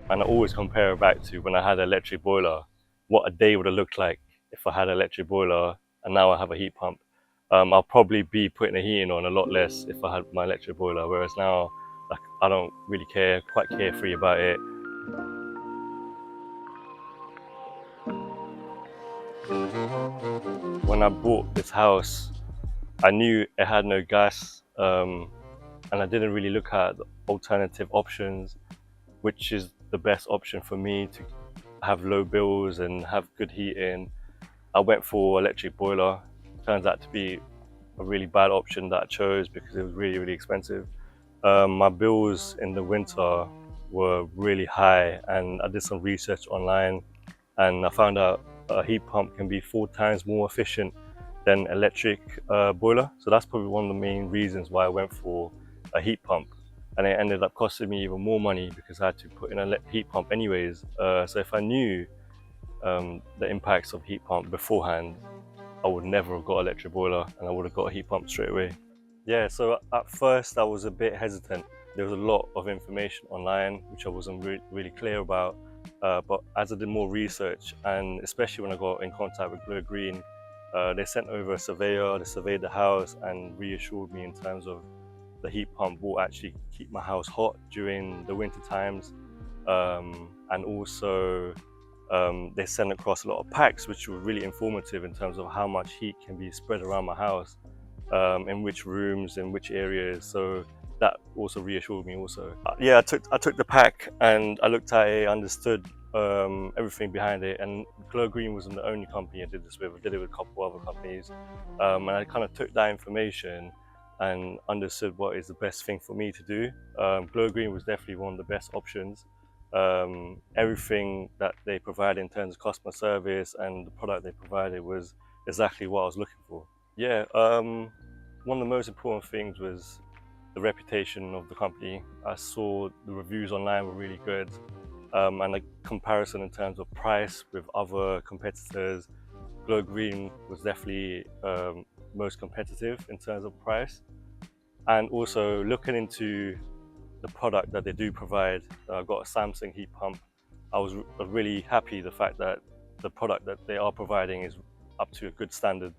And I always compare it back to when I had an electric boiler, what a day would have looked like if I had an electric boiler and now I have a heat pump. I'll probably be putting the heating on a lot less if I had my electric boiler, whereas now like, I don't really care, quite carefree about it. When I bought this house, I knew it had no gas, and I didn't really look at the alternative options, which is the best option for me to have low bills and have good heating. I went for electric boiler. Turns out to be a really bad option that I chose because it was really, really expensive. My bills in the winter were really high, and I did some research online and I found out a heat pump can be 4 times more efficient than electric boiler. So that's probably one of the main reasons why I went for a heat pump. And it ended up costing me even more money because I had to put in a heat pump anyways. So if I knew the impacts of heat pump beforehand, I would never have got electric boiler and I would have got a heat pump straight away. Yeah, so at first I was a bit hesitant. There was a lot of information online which I wasn't really clear about. But as I did more research, and especially when I got in contact with Glow Green, they sent over a surveyor, they surveyed the house and reassured me in terms of the heat pump will actually keep my house hot during the winter times. And also they sent across a lot of packs which were really informative in terms of how much heat can be spread around my house, in which rooms, in which areas. So that also reassured me also. Yeah, I took the pack and I looked at it, understood everything behind it, and Glow Green wasn't the only company I did this with. I did it with a couple other companies, and I kind of took that information and understood what is the best thing for me to do. Glow Green was definitely one of the best options. Everything that they provided in terms of customer service and the product they provided was exactly what I was looking for. Yeah, one of the most important things was the reputation of the company. I saw the reviews online were really good, and the comparison in terms of price with other competitors, Glow Green was definitely most competitive in terms of price. And also looking into the product that they do provide, I got a Samsung heat pump. I was really happy the fact that the product that they are providing is up to a good standard.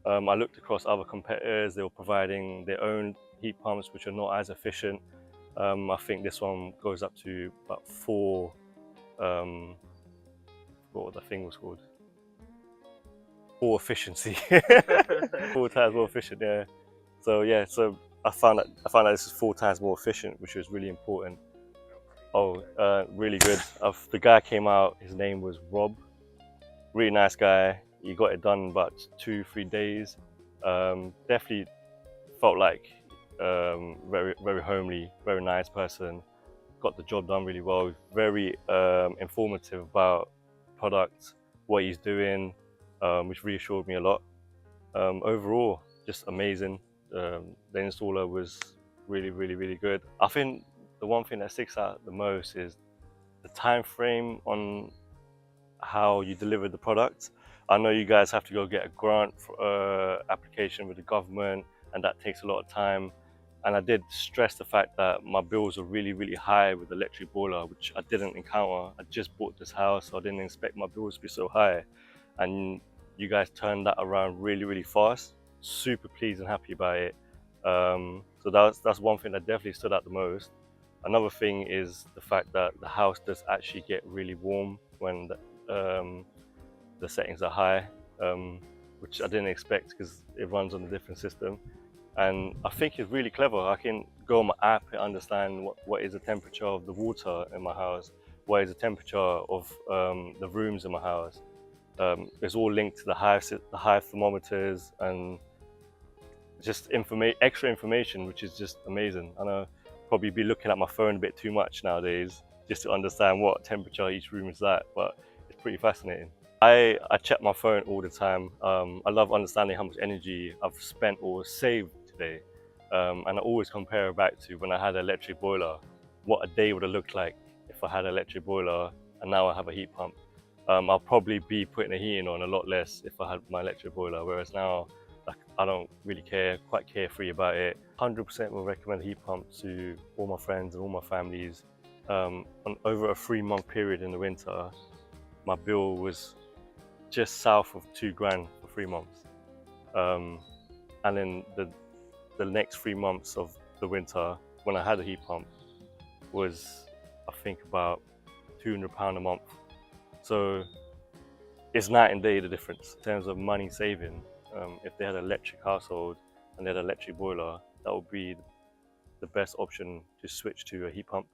I looked across other competitors, they were providing their own heat pumps which are not as efficient. I think this one goes up to about what the thing was called? 4 efficiency. 4 times more efficient, yeah. So yeah, so I found that this is 4 times more efficient, which was really important. Oh, really good. The guy came out, his name was Rob. Really nice guy. He got it done in about 2-3 days. Definitely felt like very, very homely, very nice person. Got the job done really well. Very informative about product, what he's doing, which reassured me a lot. Overall, just amazing. The installer was really, really, really good. I think the one thing that sticks out the most is the time frame on how you deliver the product. I know you guys have to go get a grant application with the government, and that takes a lot of time. And I did stress the fact that my bills are really, really high with the electric boiler, which I didn't encounter. I just bought this house, so I didn't expect my bills to be so high. And you guys turned that around really, really fast. Super pleased and happy about it. So that's one thing that definitely stood out the most. Another thing is the fact that the house does actually get really warm when the settings are high, which I didn't expect because it runs on a different system. And I think it's really clever. I can go on my app and understand what is the temperature of the water in my house, what is the temperature of the rooms in my house. It's all linked to the hive thermometers and just extra information, which is just amazing. I know probably be looking at my phone a bit too much nowadays just to understand what temperature each room is at, but it's pretty fascinating. I check my phone all the time. I love understanding how much energy I've spent or saved today. And I always compare it back to when I had an electric boiler, what a day would have looked like if I had an electric boiler and now I have a heat pump. I'll probably be putting the heating on a lot less if I had my electric boiler, whereas now like, I don't really care, quite carefree about it. 100% will recommend a heat pump to all my friends and all my families. on over a 3-month period in the winter, my bill was just south of £2 for 3 months. And then the next 3 months of the winter, when I had a heat pump, was I think about £200 a month. So it's night and day the difference in terms of money saving. If they had an electric household and they had an electric boiler, that would be the best option to switch to a heat pump.